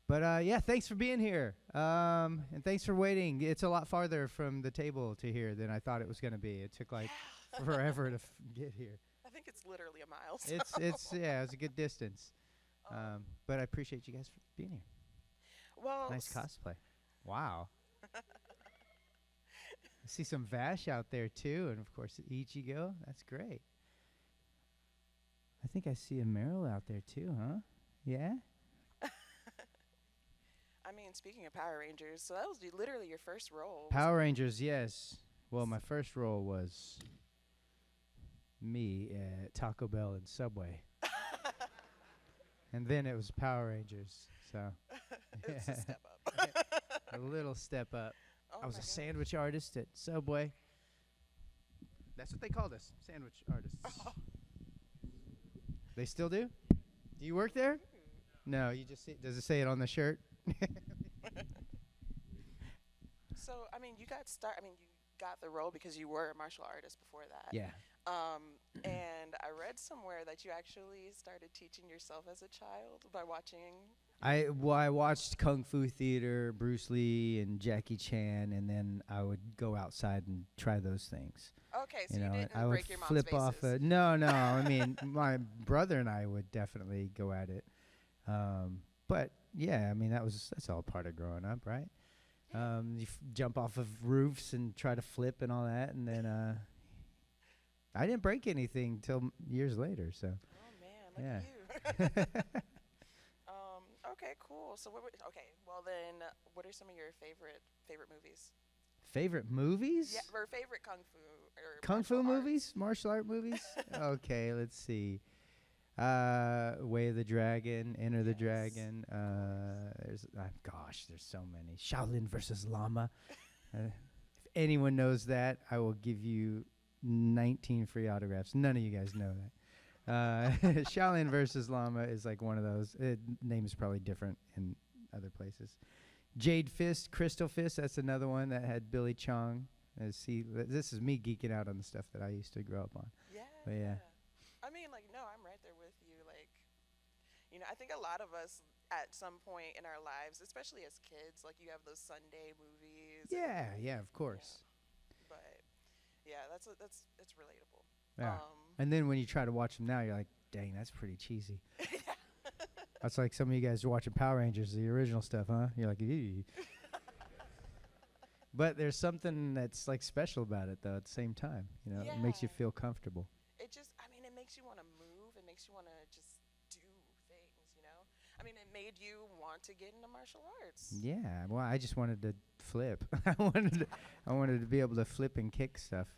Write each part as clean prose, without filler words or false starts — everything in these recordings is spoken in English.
But yeah, thanks for being here. And thanks for waiting. It's a lot farther from the table to here than I thought it was going to be. It took like forever to get here. I think it's literally a mile. So. It's yeah, it's a good distance. But I appreciate you guys for being here. Well, Nice cosplay. Wow. I see some Vash out there too, and of course Ichigo. That's great. I think I see a Meryl out there too, huh? Yeah. I mean, speaking of Power Rangers, so that was literally your first role. Power Rangers, yes. Well, my first role was me at Taco Bell and Subway. And then it was Power Rangers. So It's a step up. a little step up. Oh I was my a God. sandwich artist at Subway. That's what they called us, sandwich artists. Oh. They still do? Do you work there? No, you just see, does it say it on the shirt? So, I mean, you got the role because you were a martial artist before that. Yeah. And I read somewhere that you actually started teaching yourself as a child by watching. I watched Kung Fu Theater, Bruce Lee, and Jackie Chan, and then I would go outside and try those things. Okay, so you didn't I would break your mom's flip off. vases. No. I mean, my brother and I would definitely go at it. But yeah, I mean that's all part of growing up, right? You jump off of roofs and try to flip and all that, and then I didn't break anything till years later. So. Oh man, look at you. Okay, cool. So well then, what are some of your favorite movies? Favorite movies? Yeah, or favorite kung fu or Kung Fu martial arts. movies? Martial art movies? Okay, let's see. Way of the Dragon, Enter the Yes. Dragon. There's so many. Shaolin versus Llama. If anyone knows that, I will give you 19 free autographs. None of you guys know that. Shaolin versus Llama is like one of those. Name is probably different in other places. Jade Fist, Crystal Fist. That's another one that had Billy Chong. This is me geeking out on the stuff that I used to grow up on. Yeah. But yeah. I mean, like, no, I'm right there with you. Like, I think a lot of us at some point in our lives, especially as kids, like you have those Sunday movies. Yeah, of course. But yeah, it's relatable. Yeah. And then when you try to watch them now, you're like, dang, that's pretty cheesy. That's like some of you guys are watching Power Rangers, the original stuff, huh? You're like, eee. But there's something that's like special about it, though, at the same time. It makes you Yeah. feel comfortable. It makes you want to move. It makes you want to just do things, I mean, it made you want to get into martial arts. Yeah, well, I just wanted to flip. I wanted to be able to flip and kick stuff.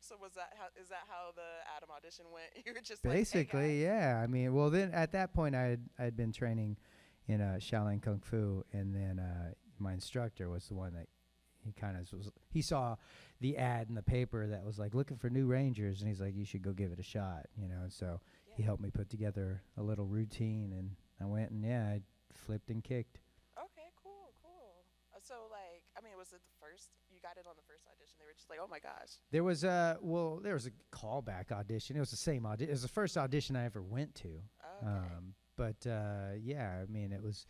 So is that how the Adam audition went? You were just Basically, like, hey, guys. yeah. I mean, well, then at that point, I'd been training in Shaolin Kung Fu, and then my instructor was the one that he saw the ad in the paper that was like looking for new rangers, and he's like, you should go give it a shot, And so he helped me put together a little routine, and I went and I flipped and kicked. Okay, cool. So was it the first? You got it on the first audition. They were just like, oh my gosh. There was a callback audition. It was the same audition. It was the first audition I ever went to. Okay. Yeah, I mean, it was.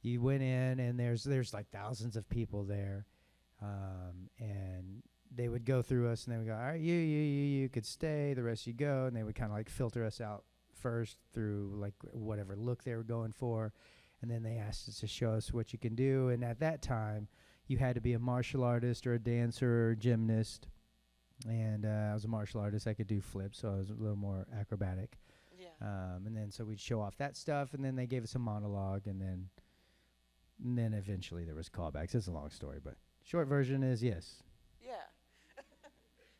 You went in, and there's like thousands of people there, and they would go through us, and they would go, all right, you could stay. The rest you go, and they would kind of like filter us out first through like whatever look they were going for, and then they asked us to show us what you can do. And at that time, you had to be a martial artist or a dancer or a gymnast. And I was a martial artist. I could do flips, so I was a little more acrobatic. Yeah. And then so we'd show off that stuff, and then they gave us a monologue, and then eventually there was callbacks. It's a long story, but short version is yes. Yeah.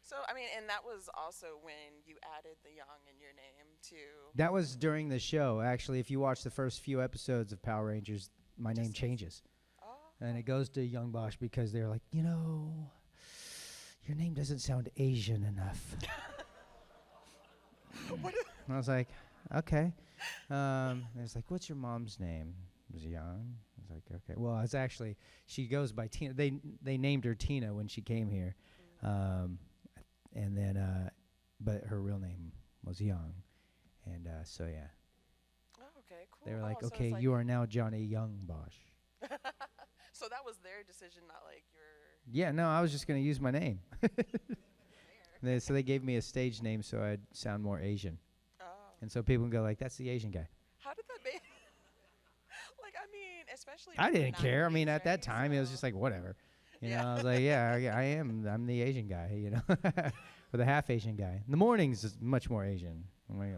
So, I mean, and that was also when you added the Young in your name, too. That was during the show. Actually, if you watch the first few episodes of Power Rangers, my name changes. Oh. And it goes to Young Bosch because they're like, your name doesn't sound Asian enough. And I was like, okay. And it's like, what's your mom's name? It was Young. I was like, okay. Well, it's actually, she goes by Tina. They named her Tina when she came here. And then, but her real name was Young. And so, yeah. Oh, okay. Okay, cool. They were like, Oh, so okay, it's like you are now Johnny Young Bosch. so that was their decision, not like your Yeah, no, I was just going to use my name. there. So they gave me a stage name so I'd sound more Asian. Oh. And so people can go like, that's the Asian guy. How did that be? Like, I mean, especially I in the didn't care. I mean, 90s, at that right? time, it was So- just like, whatever. You Yeah. know, I was like, yeah, I am. I'm the Asian guy, you know, or the half Asian guy. In the mornings is much more Asian. I'm like,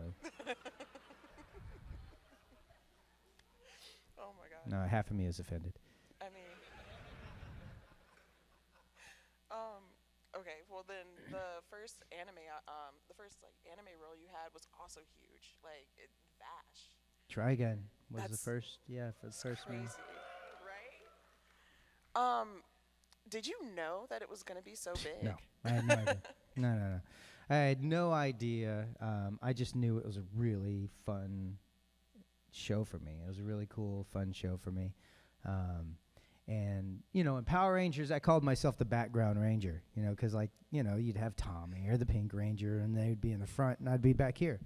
Oh my god. no, half of me is offended. I mean, okay. Well, then the first like anime role you had was also huge. Like Vash. Try Again was the That's- first, for the first Crazy, one. right? Did you know that it was gonna be so big? No, I had no idea. No. I had no idea. I just knew it was a really fun show for me. It was a really cool, fun show for me. And, you know, in Power Rangers, I called myself the background ranger, you know, because, like, you know, you'd have Tommy or the Pink Ranger, and they'd be in the front, and I'd be back here.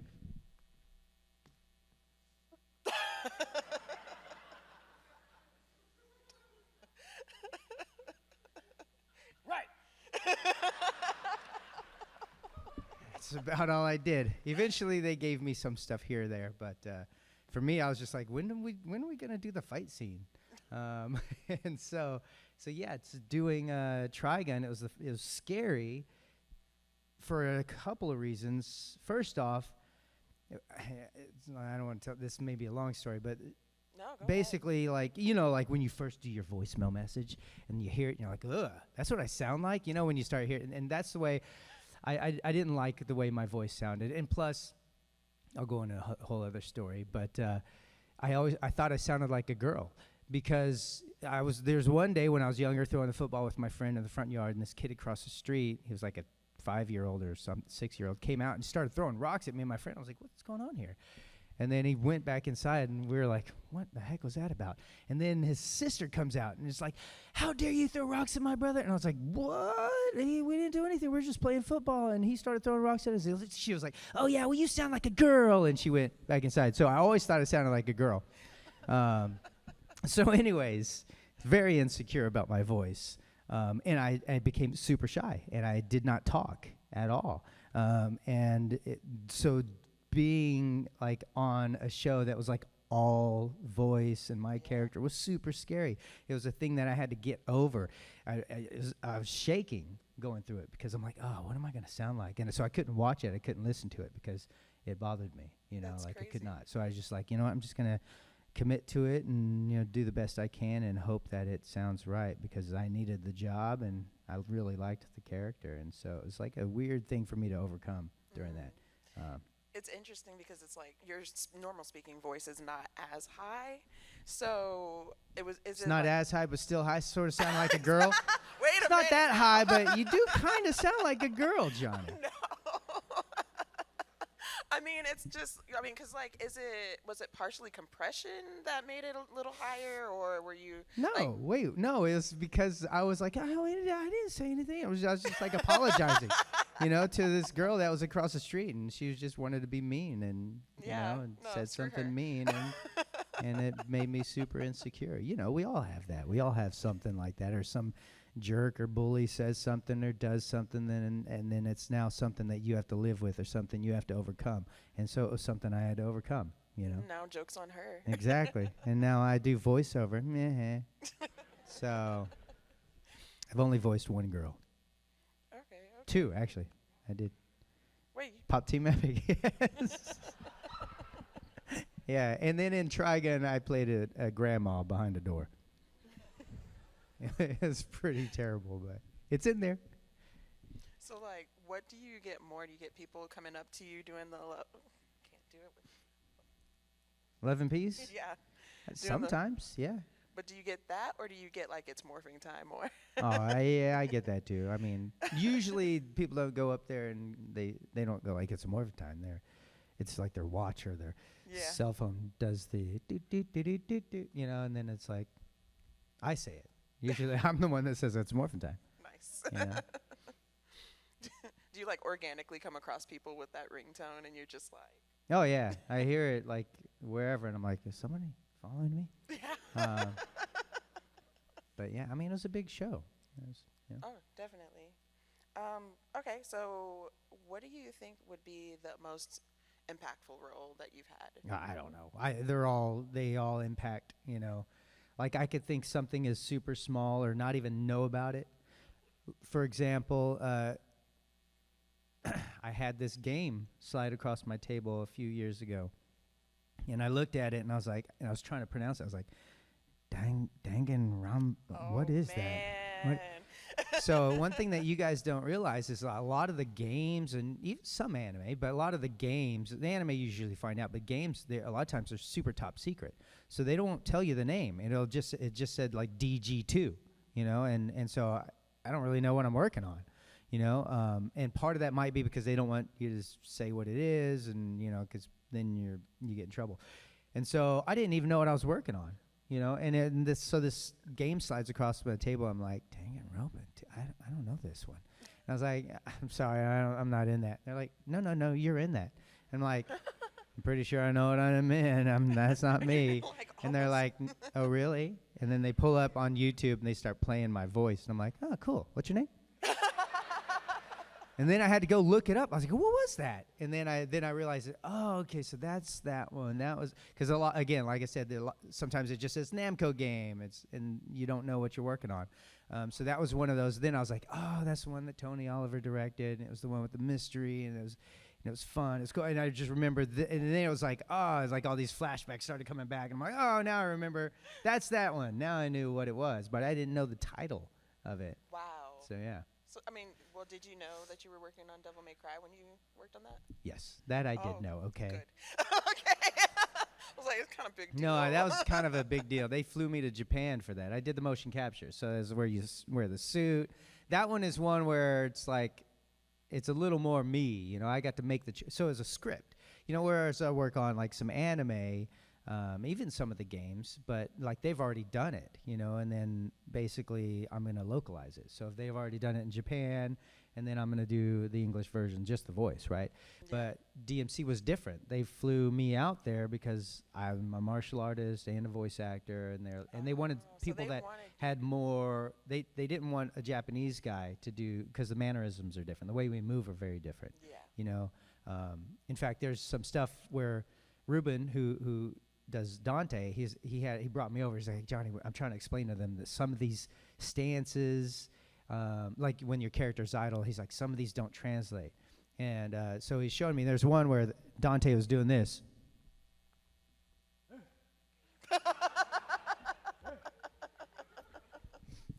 Right. That's about all I did. Eventually, they gave me some stuff here or there, but for me, I was just like, when are we gonna do the fight scene? And so yeah, it's doing Trigun. It was scary for a couple of reasons. First off, I don't want to tell. This may be a long story, but No, go basically, like, you know, like when you first do your voicemail message and you hear it, and you're like, ugh, that's what I sound like. You know, when you start hearing, and that's the way. I didn't like the way my voice sounded, and plus, I'll go into a whole other story, but I thought I sounded like a girl because there's one day when I was younger throwing the football with my friend in the front yard, and this kid across the street, he was like a 5-year-old or some 6-year-old, came out and started throwing rocks at me and my friend. I was like, what's going on here? And then he went back inside, and we were like, what the heck was that about? And then his sister comes out, and it's like, how dare you throw rocks at my brother? And I was like, what? We didn't do anything. We were just playing football, and he started throwing rocks at us. She was like, oh, yeah, well, you sound like a girl. And she went back inside. So I always thought I sounded like a girl. So anyways, very insecure about my voice. And I became super shy, and I did not talk at all. So being like on a show that was like all voice and my character was super scary. It was a thing that I had to get over. I was shaking going through it because I'm like, oh, what am I going to sound like? And so I couldn't watch it. I couldn't listen to it because it bothered me, you know, That's like I could crazy. not. So I was just like, you know what, I'm just going to commit to it and, you know, do the best I can and hope that it sounds right because I needed the job and I really liked the character. And so it was like a weird thing for me to overcome during that. It's interesting because it's like your normal speaking voice is not as high, so it was. It's not as high, but still high. Sort of sound like a girl. Wait It's a not minute. that high, but you do kind of sound like a girl, Johnny. No. I mean, it's just. I mean, cause like, was it partially compression that made it a little higher, or were you? No, like, wait, no. It was because I was like, I didn't say anything. I was just like apologizing, you know, to this girl that was across the street, and she was just wanted to be mean, and Yeah, you know, and no, said screw something her. mean, and it made me super insecure. You know, we all have that. We all have something like that, or some jerk or bully says something or does something, and then it's now something that you have to live with or something you have to overcome. And so it was something I had to overcome. You know. Now joke's on her. Exactly. And now I do voiceover. Meh. So I've only voiced one girl. Okay. Two, actually. I did. Wait. Pop Team Epic. Yes. Yeah. And then in Trigun, I played a grandma behind a door. It's pretty terrible, but it's in there. So like, what do you get more? Do you get people coming up to you doing the? Can't do it with. 11 piece? Yeah. Sometimes, yeah. But do you get that, or do you get like it's morphing time more? Yeah, I get that too. I mean, usually people don't go up there and they don't go like it's a morphin time. It's like their watch or their Yeah. cell phone does the doot, doot, doot, doot, doot, doot, you know, and then it's like I say it. Usually I'm the one that says it's morphin time. Nice. You know? Do you like organically come across people with that ringtone, and you're just like, Oh yeah, I hear it like wherever, and I'm like, is somebody following me? Um, but yeah, I mean, it was a big show. It was, yeah. Oh, definitely. Okay, so what do you think would be the most impactful role that you've had? I don't know. They all impact. You know, like I could think something is super small or not even know about it. For example, I had this game slide across my table a few years ago, and I looked at it and I was like, and I was trying to pronounce it. I was like, Dangan Ram. What is that? What? So one thing that you guys don't realize is a lot of the games, and even some anime, but a lot of the games, the anime you usually find out, but games, a lot of times they're super top secret. So they don't tell you the name. It just said like DG2, you know, and so I don't really know what I'm working on, you know, and part of that might be because they don't want you to say what it is, and, you know, because then you get in trouble. And so I didn't even know what I was working on. You know, and this game slides across my table. I'm like, dang it, Robin, I don't know this one. And I was like, I'm sorry, I'm not in that. They're like, no, you're in that. And I'm like, I'm pretty sure I know what I'm in. That's not me. Like, and they're like, oh, really? And then they pull up on YouTube and they start playing my voice. And I'm like, oh, cool. What's your name? And then I had to go look it up. I was like, what was that? And then I realized, oh, okay, so that's that one. That was, because a lot, again, like I said, sometimes it just says Namco game, and you don't know what you're working on. So that was one of those. Then I was like, oh, that's the one that Tony Oliver directed, and it was the one with the mystery, and it was fun. It's cool. And I just remember, and then it was like, oh, it's like all these flashbacks started coming back. And I'm like, oh, now I remember. That's that one. Now I knew what it was, but I didn't know the title of it. Wow. So, yeah. So, I mean, well, did you know that you were working on Devil May Cry when you worked on that? Yes, that I did know. Okay. Good. Okay. I was like, it's kind of big deal. No, that was kind of a big deal. They flew me to Japan for that. I did the motion capture, so it's where you wear the suit. That one is one where it's like, it's a little more me. You know, I got to make so it's a script. You know, whereas I work on like some anime, even some of the games, but like they've already done it, you know, and then basically I'm going to localize it. So if they've already done it in Japan, and then I'm going to do the English version, just the voice, right? Yeah. But DMC was different. They flew me out there because I'm a martial artist and a voice actor, and they wanted people that had more. They didn't want a Japanese guy to do, because the mannerisms are different. The way we move are very different. Yeah. You know, in fact, there's some stuff where Ruben, who does Dante, he brought me over. He's like, Johnny, I'm trying to explain to them that some of these stances, like when your character's idle, he's like, some of these don't translate. And so he showed me, there's one where Dante was doing this.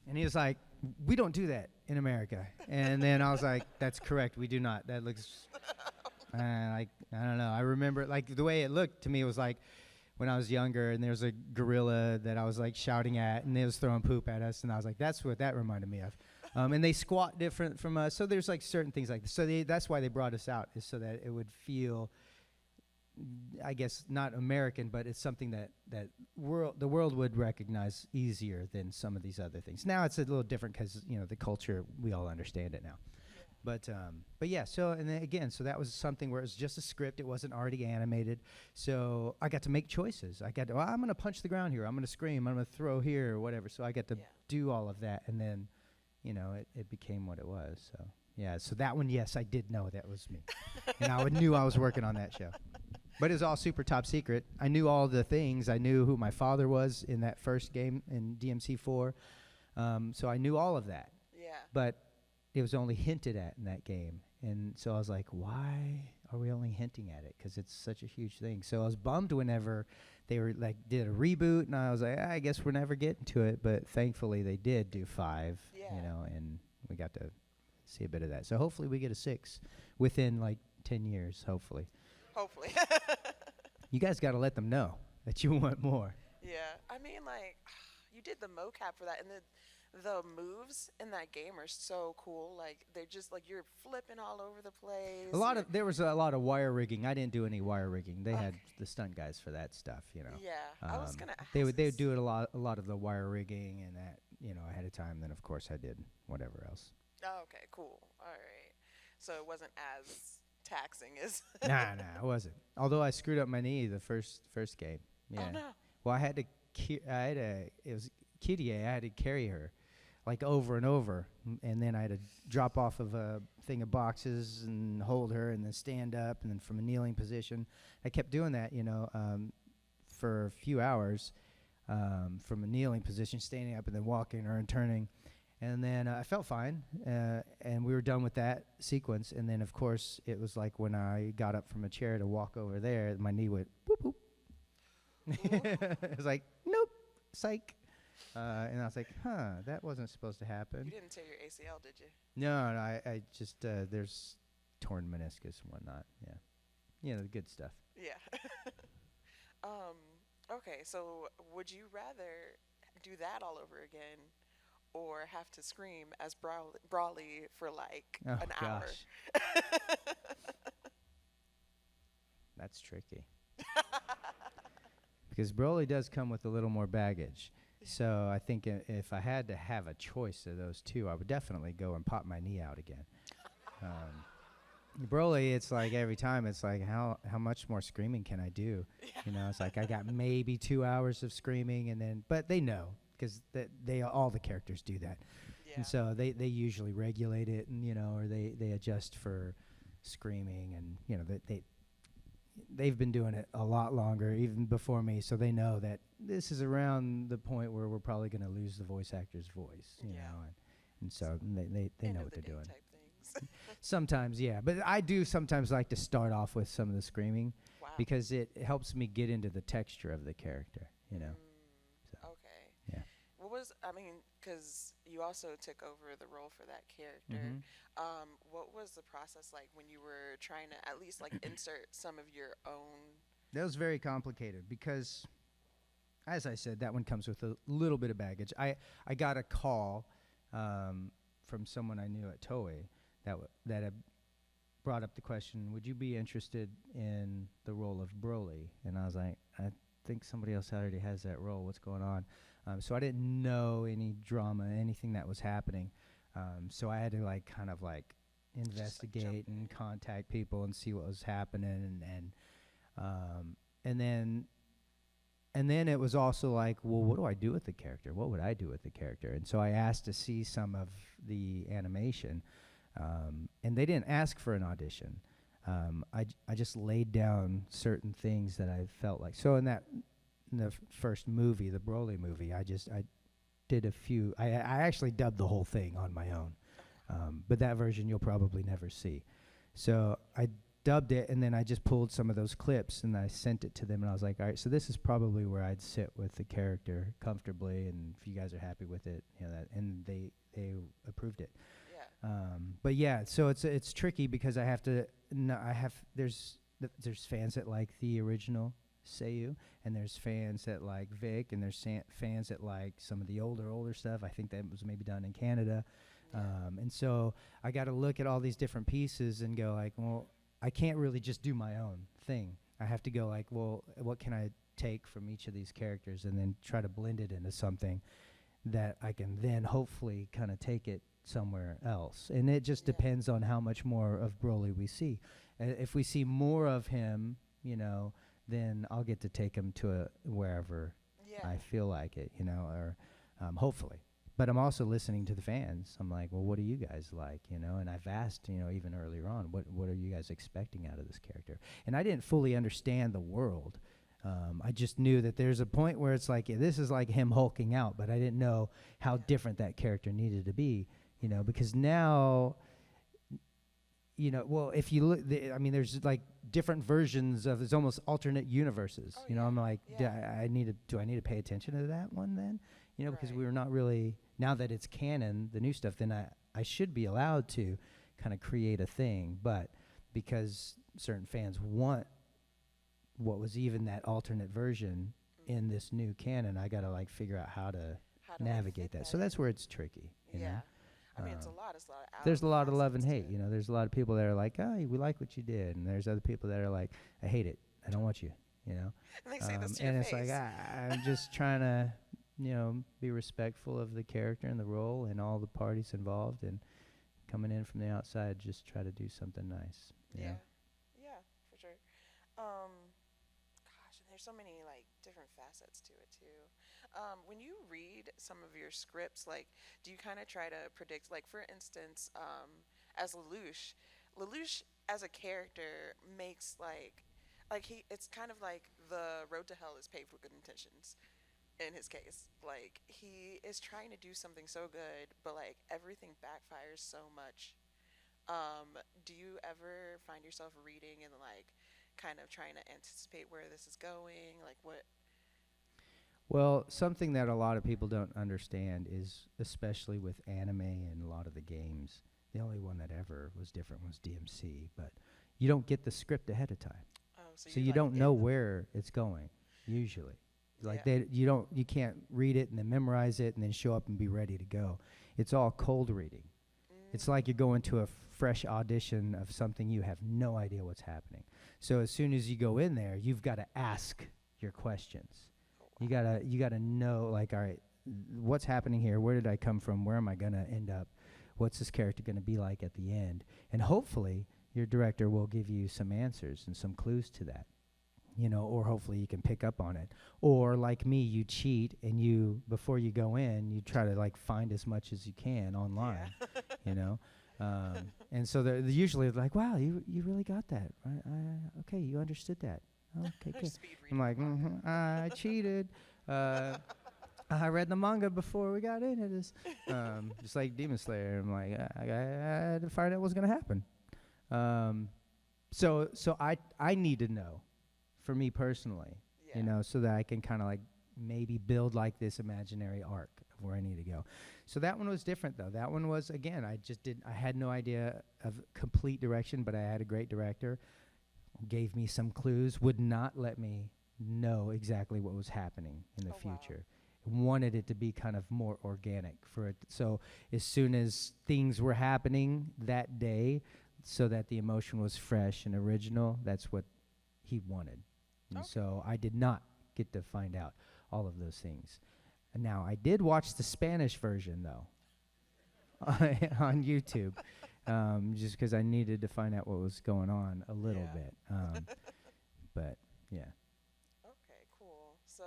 And he was like, we don't do that in America. And then I was like, that's correct, we do not. That looks, like, I don't know. I remember, like, the way it looked to me was like, when I was younger, and there was a gorilla that I was like shouting at, and they was throwing poop at us, and I was like, that's what that reminded me of. And they squat different from us, so there's like certain things like this. So that's why they brought us out, is so that it would feel, I guess, not American, but it's something that the world would recognize easier than some of these other things. Now it's a little different because, you know, the culture, we all understand it now. But yeah, so, and then again, so that was something where it was just a script. It wasn't already animated. So I got to make choices. I'm going to punch the ground here. I'm going to scream. I'm going to throw here or whatever. So I got to do all of that. And then, you know, it became what it was. So, yeah, so that one, yes, I did know that was me. And I knew I was working on that show. But it was all super top secret. I knew all the things. I knew who my father was in that first game in DMC4. So I knew all of that. Yeah. But it was only hinted at in that game. And so I was like, why are we only hinting at it? Because it's such a huge thing. So I was bummed whenever they were like, did a reboot, and I was like, I guess we're never getting to it. But thankfully they did do 5, you know, and we got to see a bit of that. So hopefully we get a 6 within like 10 years, hopefully. Hopefully. You guys got to let them know that you want more. Yeah. I mean, like, you did the mocap for that, and the moves in that game are so cool. Like, they're just like, you're flipping all over the place. There was a lot of wire rigging. I didn't do any wire rigging. They had the stunt guys for that stuff, you know. Yeah, I was gonna ask. They would do it a lot of the wire rigging and that, you know, ahead of time. Then of course I did whatever else. Oh, okay, cool. All right. So it wasn't as taxing is. Nah, it wasn't. Although I screwed up my knee the first game. Yeah. Oh no. Well, it was Kitty. I had to carry her, like over and over, and then I had to drop off of a thing of boxes and hold her, and then stand up, and then from a kneeling position. I kept doing that, for a few hours, from a kneeling position, standing up, and then walking her and turning. And then I felt fine, and we were done with that sequence. And then, of course, it was like when I got up from a chair to walk over there, my knee went boop, boop. It was like, nope, psych. And I was like, that wasn't supposed to happen. You didn't tear your ACL, did you? No, I just, there's torn meniscus and whatnot, yeah. The good stuff. Yeah. Okay, so would you rather do that all over again or have to scream as Brawly for like Oh, an hour? gosh. That's tricky. Because Broly does come with a little more baggage. So I think if I had to have a choice of those two, I would definitely go and pop my knee out again. Broly, it's like every time, it's like, how much more screaming can I do? Yeah. It's like I got maybe 2 hours of screaming, and then, but they know, because all the characters do that. Yeah. And so they usually regulate it, and, or they adjust for screaming, and, they've been doing it a lot longer, even before me, so they know that this is around the point where we're probably going to lose the voice actor's voice, and so they know what they're doing. Type things. Sometimes, yeah, but I do sometimes like to start off with some of the screaming, Wow. because it helps me get into the texture of the character, So, Okay. yeah. What was, because you also took over the role for that character. Mhm. What was the process like when you were trying to at least like insert some of your own? That was very complicated because, as I said, that one comes with a little bit of baggage. I got a call from someone I knew at Toei that had brought up the question, would you be interested in the role of Broly? And I was like, I think somebody else already has that role. What's going on? So I didn't know any drama, anything that was happening. So I had to kind of investigate and contact people and see what was happening, and then it was also like, well, what do I do with the character? What would I do with the character? And so I asked to see some of the animation, and they didn't ask for an audition. I just laid down certain things that I felt like. So in the first movie, the Broly movie, I did a few. I actually dubbed the whole thing on my own, but that version you'll probably never see. So I dubbed it, and then I just pulled some of those clips and I sent it to them, and I was like, all right, so this is probably where I'd sit with the character comfortably, and if you guys are happy with it, and they approved it. Yeah. But yeah, so it's tricky because I have to. There's fans that like the original Seiyu, and there's fans that like Vic, and there's fans that like some of the older stuff. I think that was maybe done in Canada. And so I got to look at all these different pieces and go like, well, I can't really just do my own thing. I have to go like, well, what can I take from each of these characters and then try to blend it into something that I can then hopefully kind of take it somewhere else. And it just depends on how much more of Broly we see. If we see more of him, then I'll get to take him to wherever I feel like it, or hopefully. But I'm also listening to the fans. I'm like, well, what do you guys like, And I've asked, even earlier on, what are you guys expecting out of this character? And I didn't fully understand the world. I just knew that there's a point where it's like, this is like him hulking out, but I didn't know how different that character needed to be, because now, well, if you look, there's like different versions of, it's almost alternate universes. I'm like, do I need to pay attention to that one then? Because we were not really, now that it's canon, the new stuff, then I should be allowed to kind of create a thing. But because certain fans want what was even that alternate version in this new canon, I got to figure out how to navigate that. So that's where it's tricky, you know? It's a lot. It's a lot of there's a lot of love and hate. There's a lot of people that are like, oh, we like what you did. And there's other people that are like, I hate it. I don't want you, And they say this to your and it's face. like, I'm just trying to, be respectful of the character and the role and all the parties involved, and coming in from the outside, just try to do something nice. Yeah. Gosh, and there's so many like different facets to it too. When you read some of your scripts, like, do you kind of try to predict, like, for instance, as Lelouch as a character makes like it's kind of like the road to hell is paved with good intentions in his case. Like he is trying to do something so good, but like everything backfires so much. Do you ever find yourself reading and like kind of trying to anticipate where this is going? Like what? Well, something that a lot of people don't understand is, especially with anime and a lot of the games, the only one that ever was different was DMC, but you don't get the script ahead of time. Oh, so So you're you like don't in know the where it's going, usually. Like yeah. you can't read it and then memorize it and then show up and be ready to go. It's all cold reading. It's like you're going to a fresh audition of something you have no idea what's happening. So as soon as you go in there, you've got to ask your questions. Oh, You gotta know, like, all right, what's happening here? Where did I come from? Where am I gonna end up? What's this character gonna be like at the end? And hopefully your director will give you some answers and some clues to that. Or hopefully you can pick up on it. Or like me, you cheat and before you go in, you try to like find as much as you can online, yeah. you know. And so they're usually like, wow, you really got that, right? Okay, you understood that. Okay, good. Speed I'm reading like, the manga. I cheated. I read the manga before we got into this. Just like Demon Slayer. I'm like, I had to find out what's gonna happen. So I need to know, for me personally, Yeah. so that I can kind of like maybe build like this imaginary arc of where I need to go. So that one was different though. That one was, again, I had no idea of complete direction, but I had a great director, gave me some clues, would not let me know exactly what was happening in the Oh wow. future. Wanted it to be kind of more organic for it. So as soon as things were happening that day, so that the emotion was fresh and original, that's what he wanted. And Okay. so I did not get to find out all of those things. And now I did watch the Spanish version though on YouTube, just because I needed to find out what was going on a little Yeah. bit. But yeah, Okay, cool. So,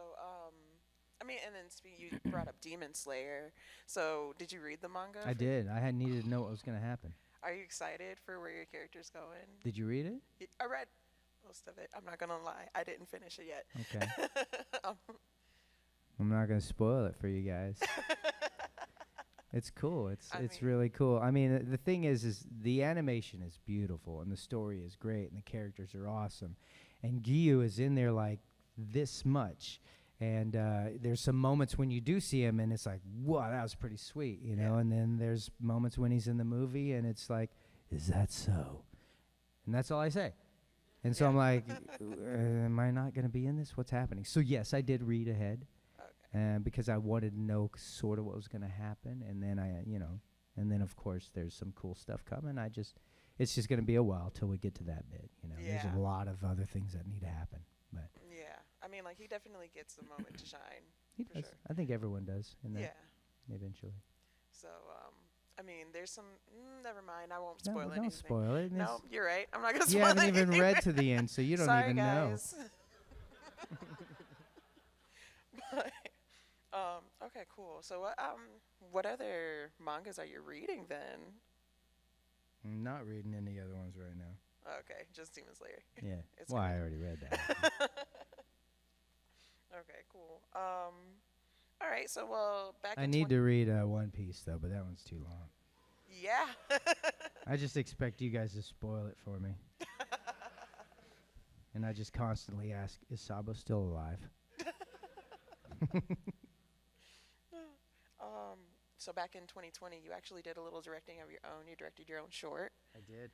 I mean, and then you brought up Demon Slayer. So, did you read the manga? I did. I had needed to know what was going to happen. Are you excited for where your character's going? Did you read it? I read most of it. I'm not gonna lie. I didn't finish it yet. Okay. um, I'm not going to spoil it for you guys. It's cool. It's I it's mean- really cool. I mean, the thing is the animation is beautiful and the story is great and the characters are awesome. And Gyu is in there like this much. And there's some moments when you do see him and it's like, wow, that was pretty sweet, Yeah. And then there's moments when he's in the movie and it's like, is that so? And that's all I say. And so Yeah. I'm like, am I not going to be in this? What's happening? So yes, I did read ahead. Okay. Because I wanted to know sort of what was going to happen, and then and then of course there's some cool stuff coming. It's just going to be a while till we get to that bit. There's Yeah. a lot of other things that need to happen, but Yeah. I mean, like he definitely gets the moment to shine. he For does. sure. I think everyone does, and Yeah. eventually. So, I mean, there's some. Never mind. I won't No, spoil don't anything. spoil it. No, you're right. I'm not gonna You spoil haven't even anything. read to the end, so you don't Sorry, even guys. But, okay, cool. So, what other mangas are you reading then? know. I'm not reading any other ones right now. Okay, just Demon Slayer. Yeah. It's Well, I good. already read that. Okay, cool. All right. So, well, back. I in need to read One Piece though, but that one's too long. Yeah. I just expect you guys to spoil it for me. And I just constantly ask, is Sabo still alive? So back in 2020, you actually did a little directing of your own. You directed your own short. I did.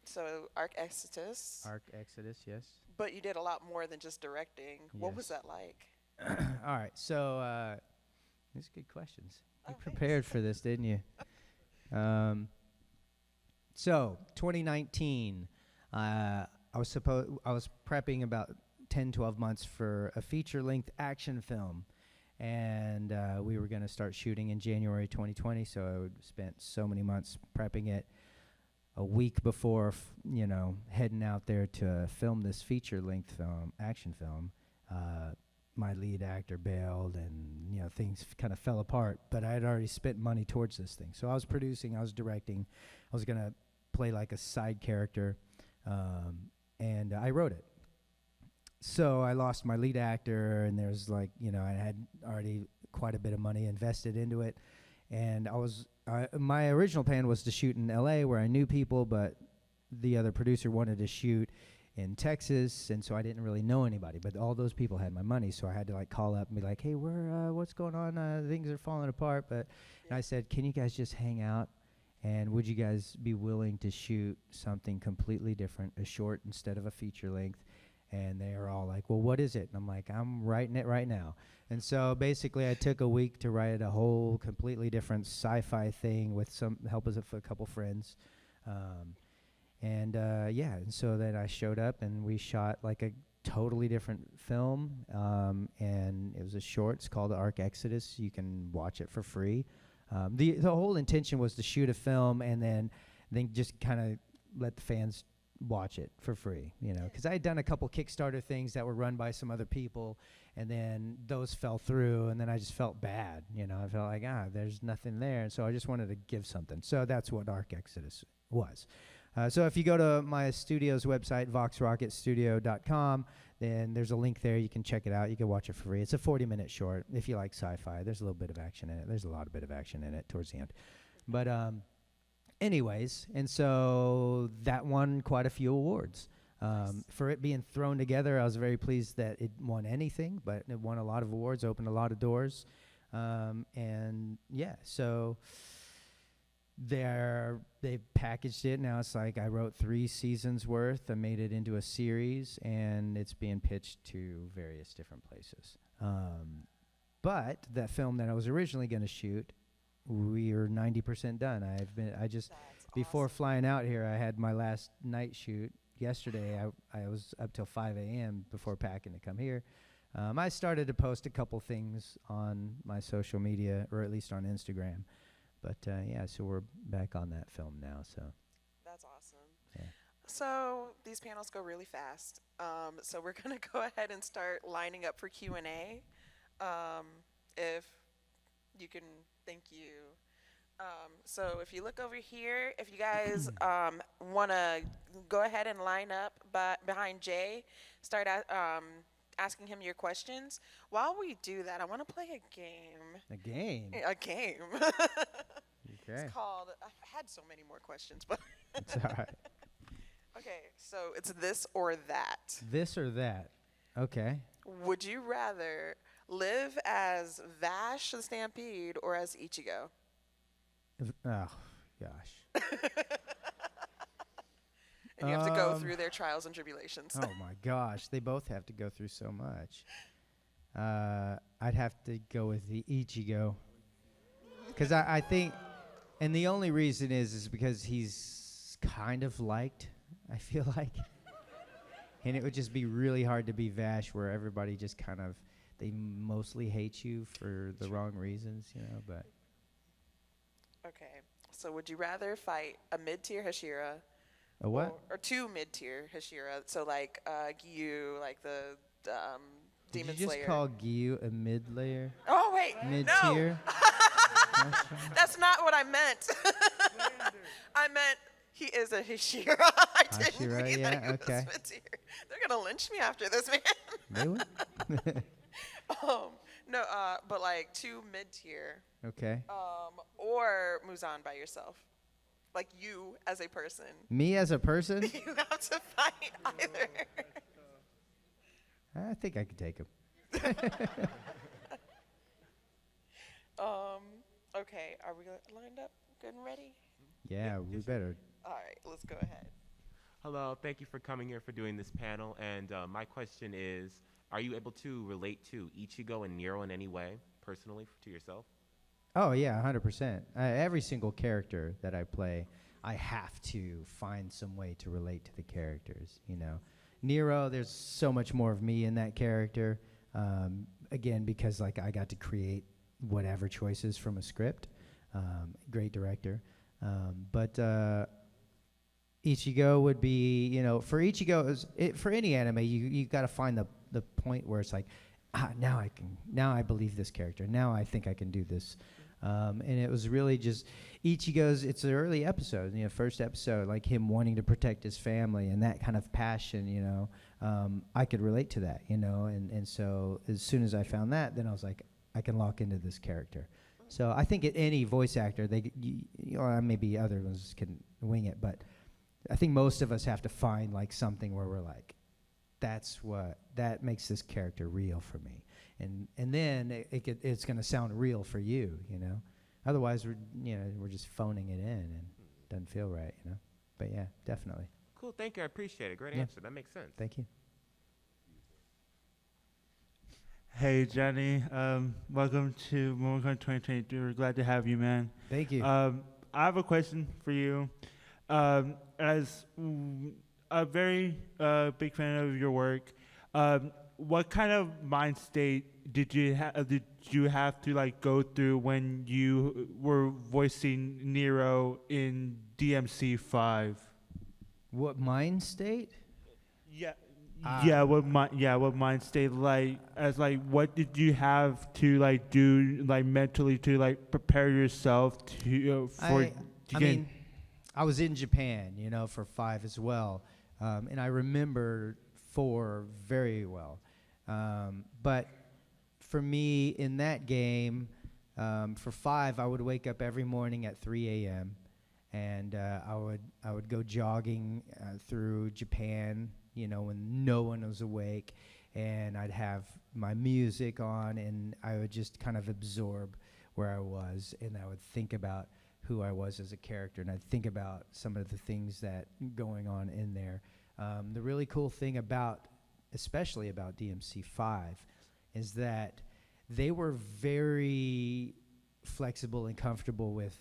So Arc Exodus. Arc Exodus, yes. But you did a lot more than just directing. What was Yes. that like? All right, so these are good questions. You Oh, prepared for this, didn't you? So 2019, I was prepping about 10, 12 months for a feature-length action film. And we were going to start shooting in January 2020, so I spent so many months prepping it. a week before, heading out there to film this feature-length film, action film, my lead actor bailed, and things kind of fell apart. But I had already spent money towards this thing, so I was producing, I was directing, I was gonna play like a side character, and I wrote it. So I lost my lead actor, and there's I had already quite a bit of money invested into it, and my original plan was to shoot in LA where I knew people, but the other producer wanted to shoot in Texas, and so I didn't really know anybody, but all those people had my money, so I had to call up and be like, hey, what's going on? Things are falling apart. And I said, can you guys just hang out, and would you guys be willing to shoot something completely different, a short instead of a feature length? And they are all like, well, what is it? And I'm like, I'm writing it right now. And so basically I took a week to write a whole completely different sci-fi thing with some help of a couple friends. And so then I showed up, and we shot a totally different film, and it was a short. It's called Arc Exodus. You can watch it for free. The whole intention was to shoot a film and then just kind of let the fans watch it for free, because I had done a couple Kickstarter things that were run by some other people, and then those fell through, and then I just felt bad. I felt like, there's nothing there, and so I just wanted to give something. So that's what Arc Exodus was. So if you go to my studio's website, voxrocketstudio.com, then there's a link there. You can check it out. You can watch it for free. It's a 40-minute short. If you like sci-fi, there's a little bit of action in it. There's a lot of bit of action in it towards the end. But anyways, and so that won quite a few awards. For it being thrown together, I was very pleased that it won anything, but it won a lot of awards, opened a lot of doors. So they've packaged it. Now it's I wrote 3 seasons worth. I made it into a series, and it's being pitched to various different places. But that film that I was originally going to shoot, we are 90% done. Before flying out here, I had my last night shoot yesterday. I was up till 5 a.m. before packing to come here. I started to post a couple things on my social media, or at least on Instagram. But so we're back on that film now. So that's awesome. Yeah. So these panels go really fast. So we're gonna go ahead and start lining up for Q&A. If you can, thank you. So if you look over here, if you guys want to go ahead and line up behind Jay, start asking him your questions. While we do that, I want to play a game. A game? A game. Okay. It's called, I had so many more questions, but. It's all right. Okay, so it's this or that. This or that. Okay. Would you rather live as Vash the Stampede or as Ichigo? Oh, gosh. And you have to go through their trials and tribulations. Oh, my gosh. They both have to go through so much. I'd have to go with the Ichigo. Because I think, and the only reason is because he's kind of liked, I feel like. And it would just be really hard to be Vash, where everybody just kind of, they mostly hate you for the wrong reasons, but. Okay, so would you rather fight a mid-tier Hashira? A what? Or 2 mid-tier Hashira, so Gyu, the Demon Did you just Slayer. call Gyu a mid-layer? Oh, wait, Mid-tier? no. That's not what I meant. I meant he is a Hashira. I didn't mean that he was mid-tier. They're going to lynch me after this, man. They would? No, but 2 mid-tier. Okay. Or Muzan by yourself. You as a person. Me as a person? You have to fight either. I think I could take him. Okay, are we lined up? Good and ready? Yeah, we better. All right, let's go ahead. Hello, thank you for coming here for doing this panel. And my question is, are you able to relate to Ichigo and Nero in any way, personally, to yourself? Oh, yeah, 100%. Every single character that I play, I have to find some way to relate to the characters, Nero, there's so much more of me in that character. Again, because I got to create whatever choices from a script. Great director. But Ichigo would be, for Ichigo, for any anime, you got to find the point where it's like, now I believe this character. Now I think I can do this. And it was really just Ichigo's, it's an early episode, first episode, like him wanting to protect his family and that kind of passion, I could relate to that, and so as soon as I found that, then I was like, I can lock into this character. So I think any voice actor, maybe other ones can wing it, but I think most of us have to find like something where we're like, that makes this character real for me, and then it's going to sound real for you, Otherwise, we're just phoning it in and it doesn't feel right, But yeah, definitely. Cool, thank you. I appreciate it. Great Yeah. answer. That makes sense. Thank you. Hey, Johnny. Welcome to MomoCon 2022. We're glad to have you, man. Thank you. I have a question for you. As a very big fan of your work, what kind of mind state did you have to like go through when you were voicing Nero in DMC 5? What mind state? Yeah. What mind state what did you have to like do like mentally to like prepare yourself to I was in Japan, for 5 as well, and I remember 4 very well. But for me in that game, for 5, I would wake up every morning at 3 a.m. and I would go jogging through Japan, when no one was awake, and I'd have my music on, and I would just kind of absorb where I was, and I would think about who I was as a character, and I'd think about some of the things that going on in there. The really cool thing especially about DMC 5, is that they were very flexible and comfortable with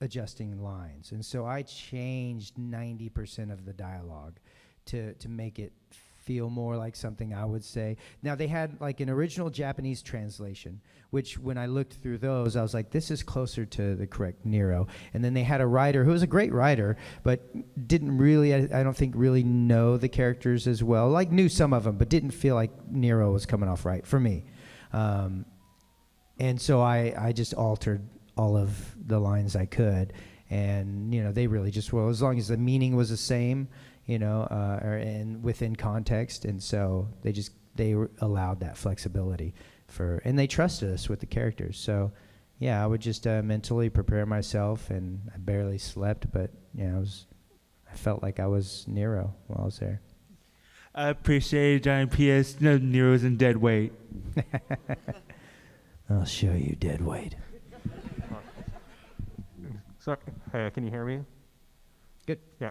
adjusting lines, and so I changed 90% of the dialogue to make it feel more like something I would say. Now, they had like an original Japanese translation, which when I looked through those, I was like, this is closer to the correct Nero. And then they had a writer who was a great writer, but didn't really, I don't think, really know the characters as well. Like, knew some of them, but didn't feel like Nero was coming off right for me. And so I just altered all of the lines I could. And, they really just, as long as the meaning was the same, and within context, and so they allowed that flexibility and they trusted us with the characters. So, yeah, I would just mentally prepare myself, and I barely slept, but I felt like I was Nero while I was there. I appreciate it, Johnny. P.S. No, Nero's in dead weight. I'll show you dead weight. So, hey, can you hear me? Good. Yeah.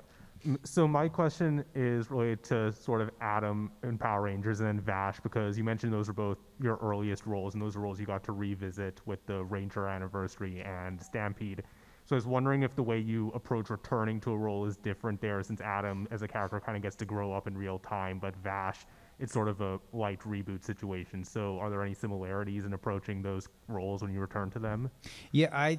So my question is related to sort of Adam in Power Rangers and then Vash, because you mentioned those are both your earliest roles, and those are roles you got to revisit with the Ranger Anniversary and Stampede. So I was wondering if the way you approach returning to a role is different there, since Adam as a character kind of gets to grow up in real time, but Vash, it's sort of a light reboot situation. So are there any similarities in approaching those roles when you return to them? Yeah, I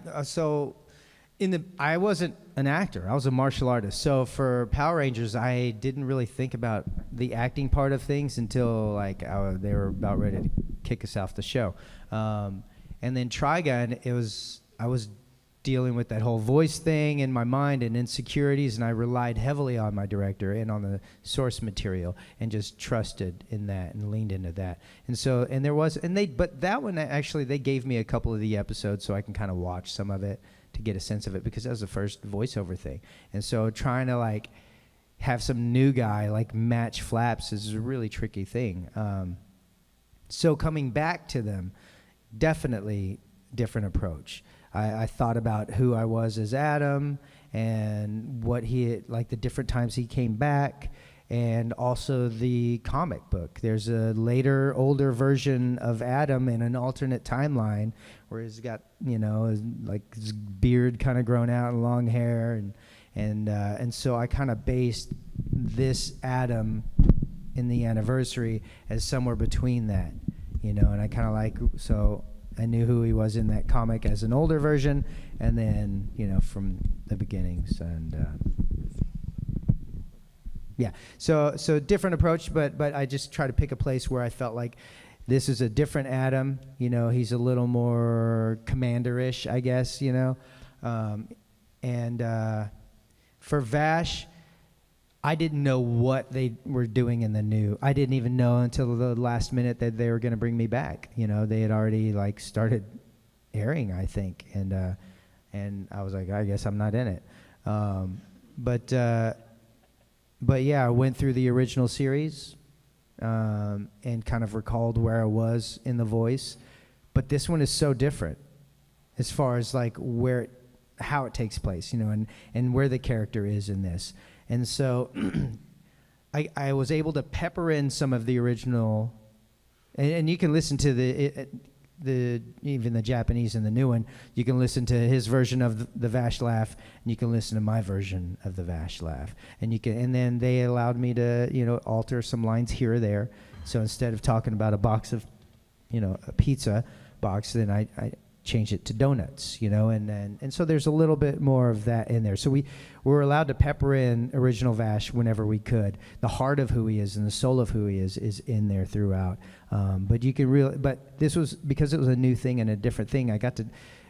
wasn't an actor. I was a martial artist. So for Power Rangers, I didn't really think about the acting part of things until they were about ready to kick us off the show. And then Trigun, I was dealing with that whole voice thing in my mind and insecurities, and I relied heavily on my director and on the source material, and just trusted in that and leaned into that. But that one actually, they gave me a couple of the episodes so I can kind of watch some of it to get a sense of it, because that was the first voiceover thing. And so trying to have some new guy match Flaps is a really tricky thing. So coming back to them, definitely different approach. I thought about who I was as Adam and what the different times he came back, and also the comic book. There's a later, older version of Adam in an alternate timeline where he's got, his beard kind of grown out and long hair, and so I kind of based this Adam in the anniversary as somewhere between that, and I kind of so I knew who he was in that comic as an older version, and then, from the beginnings, and Yeah. So different approach, but I just try to pick a place where I felt like this is a different Adam. You know, he's a little more commander-ish, I guess. You know, and for Vash, I didn't know what they were doing in the new. I didn't even know until the last minute that they were going to bring me back. You know, they had already like started airing, I think, and I was like, I guess I'm not in it. But yeah, I went through the original series and kind of recalled where I was in the voice. But this one is so different as far as like how it takes place, you know, and where the character is in this. And so I was able to pepper in some of the original, and you can listen to even the Japanese and the new one. You can listen to his version of the Vash laugh, and you can listen to my version of the Vash laugh. And then they allowed me to, you know, alter some lines here or there. So instead of talking about a box of, you know, a pizza box, then I changed it to donuts, you know, and so there's a little bit more of that in there. So we were allowed to pepper in original Vash whenever we could. The heart of who he is and the soul of who he is in there throughout. But you can but this was, because it was a new thing and a different thing, I got to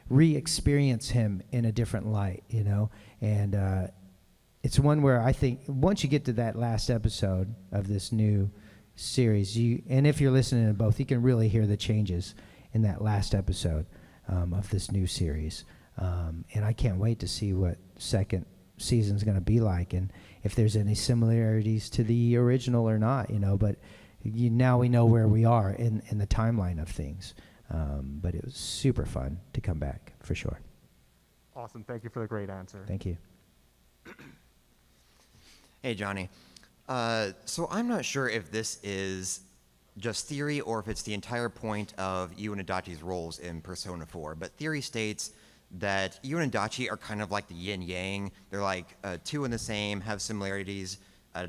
re-experience him in a different light, you know, and it's one where I think once you get to that last episode of this new series, and if you're listening to both, you can really hear the changes in that last episode of this new series. And I can't wait to see what second season's going to be like, and if there's any similarities to the original or not, you know. But now we know where we are in the timeline of things. But it was super fun to come back, for sure. Awesome. Thank you for the great answer. Thank you. Hey, Johnny. So I'm not sure if this is just theory or if it's the entire point of you and Adachi's roles in Persona 4, but theory states that you and Adachi are kind of like the yin-yang. They're like two and the same, have similarities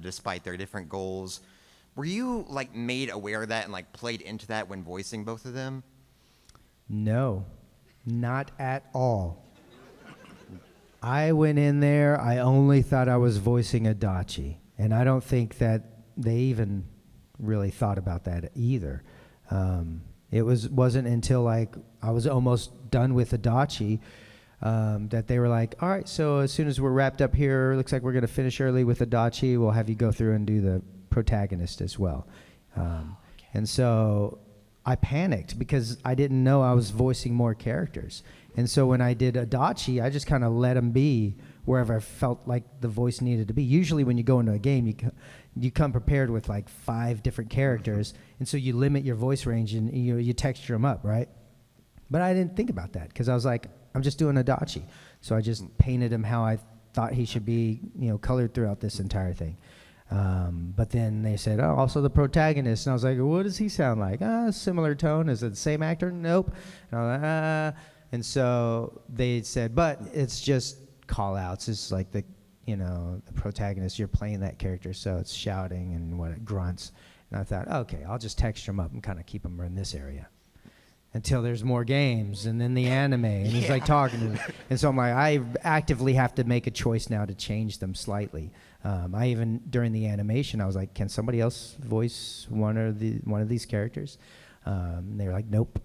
despite their different goals. Were you like made aware of that and like played into that when voicing both of them? No, not at all. I went in there, I only thought I was voicing Adachi, and I don't think that they even really thought about that either. It wasn't until like I was almost done with Adachi that they were like, all right, so as soon as we're wrapped up here, looks like we're going to finish early with Adachi, we'll have you go through and do the protagonist as well. And so I panicked because I didn't know I was voicing more characters. And so when I did Adachi, I just kind of let him be wherever I felt like the voice needed to be. Usually when you go into a game, you come prepared with like 5 different characters, and so you limit your voice range and you texture them up, right? But I didn't think about that because I was like, I'm just doing Adachi. So I just painted him how I thought he should be, you know, colored throughout this entire thing. But then they said, oh, also the protagonist. And I was like, what does he sound like? Similar tone. Is it the same actor? Nope. And I was like, and so they said, but it's just call outs. It's like the protagonist, you're playing that character, so it's shouting and what it grunts. And I thought, okay, I'll just texture him up and kind of keep him in this area until there's more games, and then the anime, and he's like talking to me. And so I'm like, I actively have to make a choice now to change them slightly. I even, during the animation, I was like, can somebody else voice one of these characters? And they were like, nope.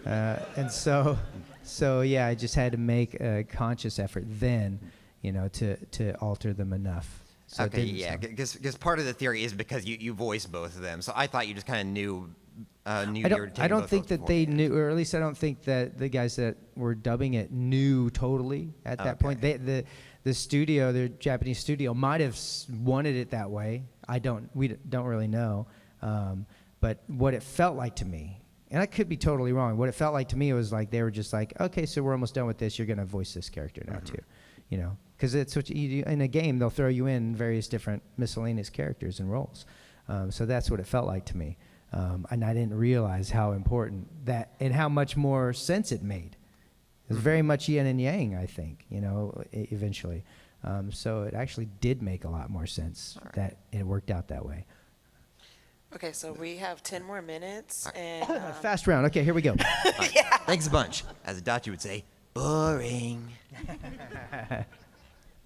And so yeah, I just had to make a conscious effort then, you know, to alter them enough. So okay, yeah, because part of the theory is because you voice both of them. So I thought you just kind of knew you were taking I don't both think roles that they beforehand. knew, or at least I don't think that the guys that were dubbing it knew totally at that point. The studio, the Japanese studio, might have wanted it that way. We don't really know. But what it felt like to me, and I could be totally wrong, what it felt like to me was like they were just like, okay, so we're almost done with this. You're going to voice this character now too, you know, because it's what you do in a game. They'll throw you in various different miscellaneous characters and roles. So that's what it felt like to me. And I didn't realize how important that and how much more sense it made. It was very much yin and yang, I think, you know, eventually. So it actually did make a lot more sense that it worked out that way. Okay, so we have 10 more minutes, and Fast round. Okay, here we go. Right. Thanks a bunch. As Adachi would say, boring.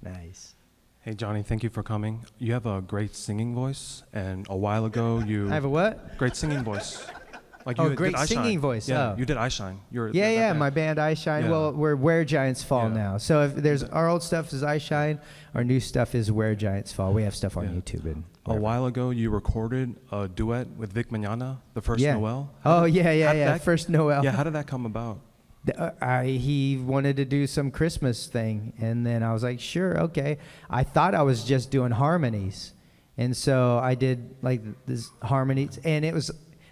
Nice. Hey, Johnny, thank you for coming. You have a great singing voice, and a while ago you... I have a what? Great singing voice. Like Oh, you great did I singing Shine. voice. Yeah, Oh. you did I Shine. You're Yeah, that yeah, band. my band I Shine. Yeah. Well, we're Where Giants Fall Yeah. now. So if there's our old stuff is I Shine, our new stuff is Where Giants Fall. We have stuff on Yeah. YouTube and A wherever. while ago, you recorded a duet with Vic Mignogna, the first Yeah. Noel. Oh yeah, yeah, how did yeah. that- First Noel. Yeah, how did that come about? He wanted to do some Christmas thing, and then I was like, sure, okay. I thought I was just doing harmonies, and so I did like this harmonies, and it was.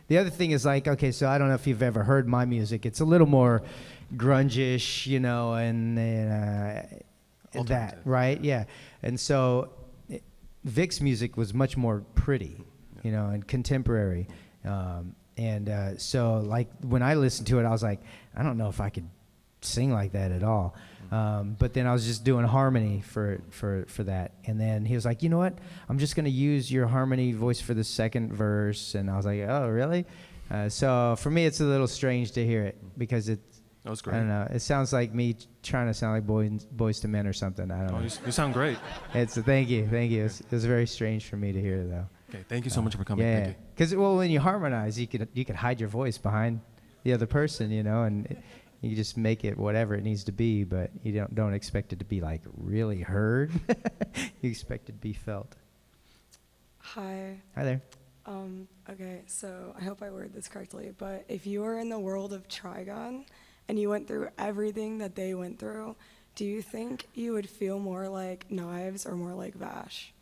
The other thing is like, okay, so I don't know if you've ever heard my music. It's a little more grunge-ish, you know, and that, Alternative. right? Yeah, and so Vic's music was much more pretty, you know, and contemporary. So like when I listened to it, I was like, I don't know if I could sing like that at all. But then I was just doing harmony for that. And then he was like, you know what? I'm just going to use your harmony voice for the second verse. And I was like, oh, really? So for me, it's a little strange to hear it because it, That was I great. don't know. It sounds like me trying to sound like Boys to Men or something. I don't Oh, know. you sound great. Thank you. It was very strange for me to hear though. Okay, thank you so much for coming. Yeah, Thank you. because when you harmonize, you could hide your voice behind the other person, you know, and you just make it whatever it needs to be, but you don't expect it to be like really heard. You expect it to be felt. Hi. Hi there. Okay, so I hope I worded this correctly, but if you were in the world of Trigon and you went through everything that they went through, do you think you would feel more like Knives or more like Vash?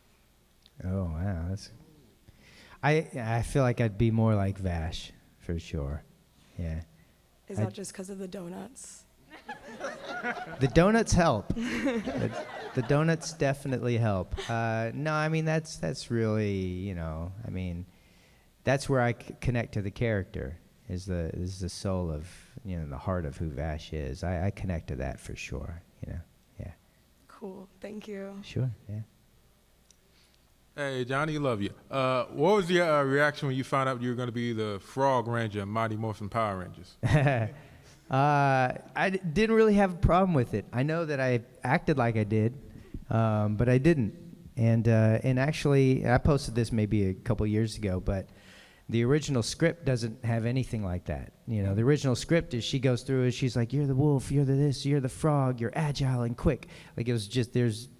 Oh wow, I feel like I'd be more like Vash for sure. Yeah. Is that just because of the donuts? The donuts help. The donuts definitely help. No, I mean that's really, you know, I mean that's where I connect to the character. Is the soul of, you know, the heart of who Vash is. I connect to that for sure. You know, yeah. Cool. Thank you. Sure. Yeah. Hey, Johnny, love you. What was your reaction when you found out you were going to be the Frog Ranger in Mighty Morphin Power Rangers? Didn't really have a problem with it. I know that I acted like I did, but I didn't. And actually, I posted this maybe a couple years ago, but the original script doesn't have anything like that. You know, the original script is she goes through it. She's like, "You're the wolf. You're the this. You're the frog. You're agile and quick." Like it was just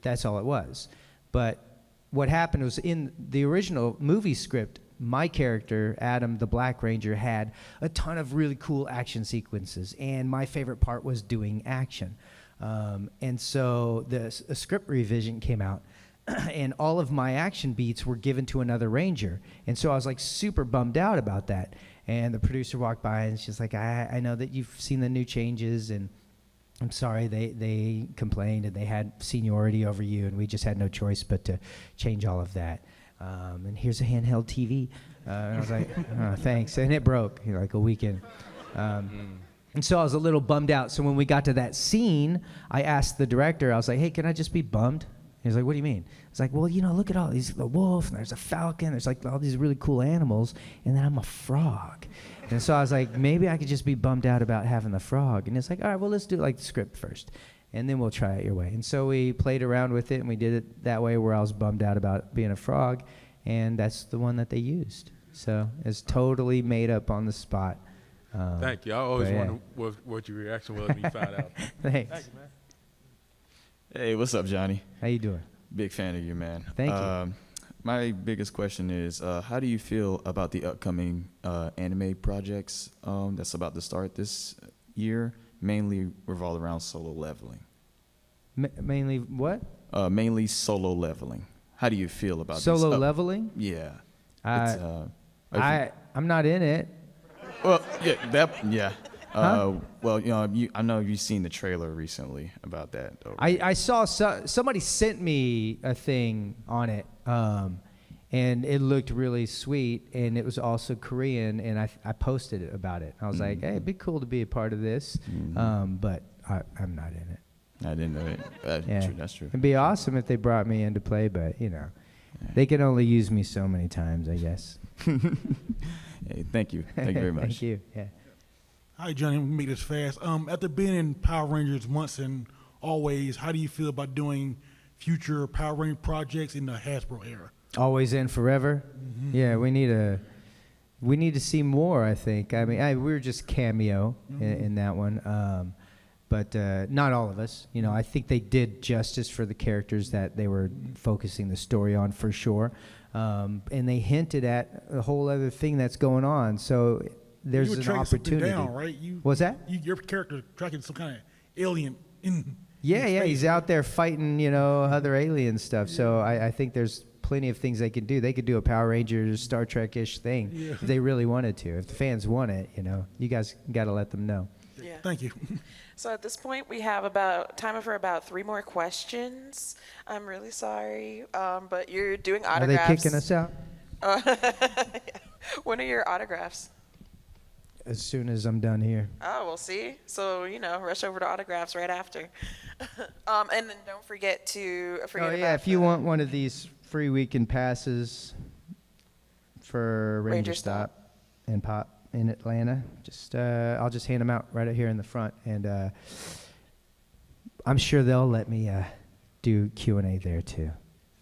that's all it was. But what happened was in the original movie script, my character, Adam, the Black Ranger, had a ton of really cool action sequences, and my favorite part was doing action. And so a script revision came out, and all of my action beats were given to another Ranger. And so I was like super bummed out about that. And the producer walked by, and she's like, I know that you've seen the new changes, and I'm sorry, they complained and they had seniority over you, and we just had no choice but to change all of that. And here's a handheld TV. And I was like, oh, thanks. And it broke, you know, like a weekend. And so I was a little bummed out. So when we got to that scene, I asked the director, I was like, hey, can I just be bummed? He was like, what do you mean? I was like, well, you know, look at all these, the wolf, and there's a falcon, there's like all these really cool animals, and then I'm a frog. And so I was like, maybe I could just be bummed out about having the frog. And it's like, all right, well, let's do like the script first, and then we'll try it your way. And so we played around with it, and we did it that way where I was bummed out about being a frog, and that's the one that they used. So it's totally made up on the spot. Thank you. I always but yeah. wondered what your reaction was when you found out. Thanks. Thank you, man. Hey, what's up, Johnny? How you doing? Big fan of you, man. Thank you. My biggest question is, how do you feel about the upcoming anime projects that's about to start this year, mainly revolve around solo leveling? Mainly what? Mainly solo leveling. How do you feel about Solo this? leveling? Yeah. I- It's, I'm not in it. well, yeah. Huh? Well, you know, I know you've seen the trailer recently about that. I saw somebody sent me a thing on it, and it looked really sweet, and it was also Korean, and I posted it about it. I was like, hey, it'd be cool to be a part of this, but I'm not in it. I didn't know it. Yeah. True, that's true. It'd be awesome if they brought me into play, but you know, they can only use me so many times, I guess. Hey, thank you. Thank you very much. Thank you. Yeah. Hi, Johnny. We'll make this fast. After being in Power Rangers once and always, how do you feel about doing future Power Ranger projects in the Hasbro era? Always and forever. Yeah, we need to see more. I think. I mean, we were just cameo in that one, but not all of us. You know, I think they did justice for the characters that they were focusing the story on for sure, and they hinted at a whole other thing that's going on. So there's you were an tracking something opportunity. down, right? What's that? Your character tracking some kind of alien in. Yeah, in yeah, space, he's out there fighting, you know, other alien stuff. So I think there's plenty of things they could do. They could do a Power Rangers, Star Trek-ish thing if they really wanted to. If the fans want it, you know, you guys got to let them know. Yeah. Thank you. So at this point, we have time for about 3 more questions. I'm really sorry, but you're doing Are autographs. they kicking us out? When are your autographs? As soon as I'm done here. Oh, we'll see. So, you know, rush over to autographs right after. And then don't forget to Oh yeah, if you want one of these free weekend passes for Ranger Stop and Pop in Atlanta, just I'll just hand them out right out here in the front, and I'm sure they'll let me do Q&A there too.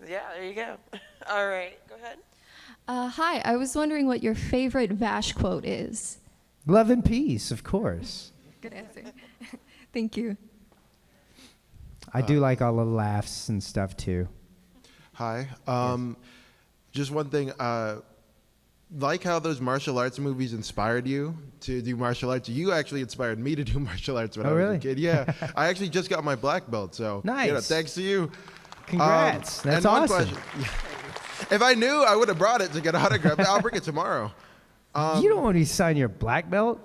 Yeah, there you go. All right, go ahead. Hi, I was wondering what your favorite Vash quote is. Love and peace, of course. Good answer. Thank you. I do like all the laughs and stuff too. Hi. Just one thing. Like how those martial arts movies inspired you to do martial arts, you actually inspired me to do martial arts when I was a kid. Yeah. I actually just got my black belt, so nice. You know, thanks to you. Congrats. That's awesome. If I knew, I would have brought it to get autographed. I'll bring it tomorrow. You don't want to sign your black belt?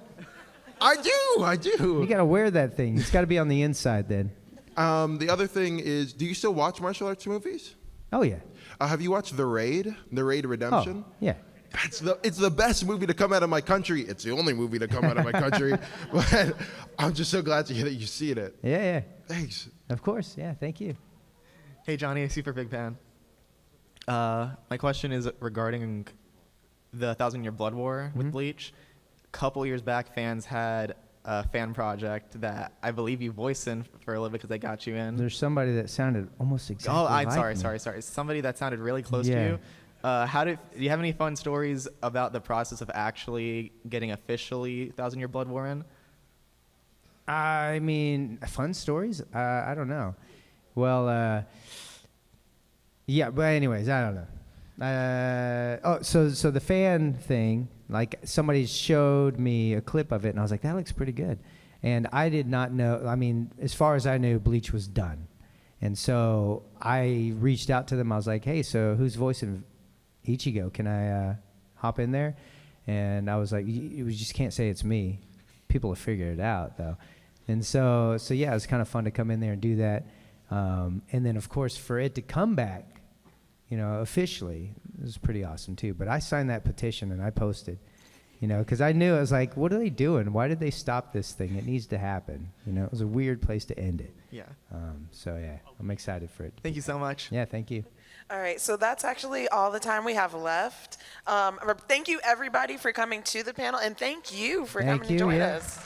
I do. You got to wear that thing. It's got to be on the inside then. The other thing is, do you still watch martial arts movies? Oh, yeah. Have you watched The Raid? The Raid Redemption? Oh, yeah. It's the best movie to come out of my country. It's the only movie to come out of my country. But I'm just so glad to hear that you've seen it. Yeah. Thanks. Of course. Yeah, thank you. Hey, Johnny, super big fan. My question is regarding the 1,000 Year Blood War with Bleach. A couple years back, fans had a fan project that I believe you voiced in for a little bit because they got you in. There's somebody that sounded almost exactly I'm like sorry. Somebody that sounded really close to Yeah. you. Do you have any fun stories about the process of actually getting officially 1,000 Year Blood War in? I mean, fun stories? I don't know. Well, yeah, but anyways, I don't know. So the fan thing, like somebody showed me a clip of it, and I was like, that looks pretty good. And I did not know, I mean, as far as I knew, Bleach was done. And so I reached out to them. I was like, hey, so who's voicing Ichigo? Can I hop in there? And I was like, you just can't say it's me. People have figured it out, though. And so yeah, it was kind of fun to come in there and do that. And then, of course, for it to come back, you know, officially, it was pretty awesome, too. But I signed that petition and I posted, you know, because I knew, I was like, what are they doing? Why did they stop this thing? It needs to happen. You know, it was a weird place to end it. Yeah. So, yeah, I'm excited for it. Thank you so much. Yeah, thank you. All right, so that's actually all the time we have left. Thank you, everybody, for coming to the panel, and thank you for coming to join us.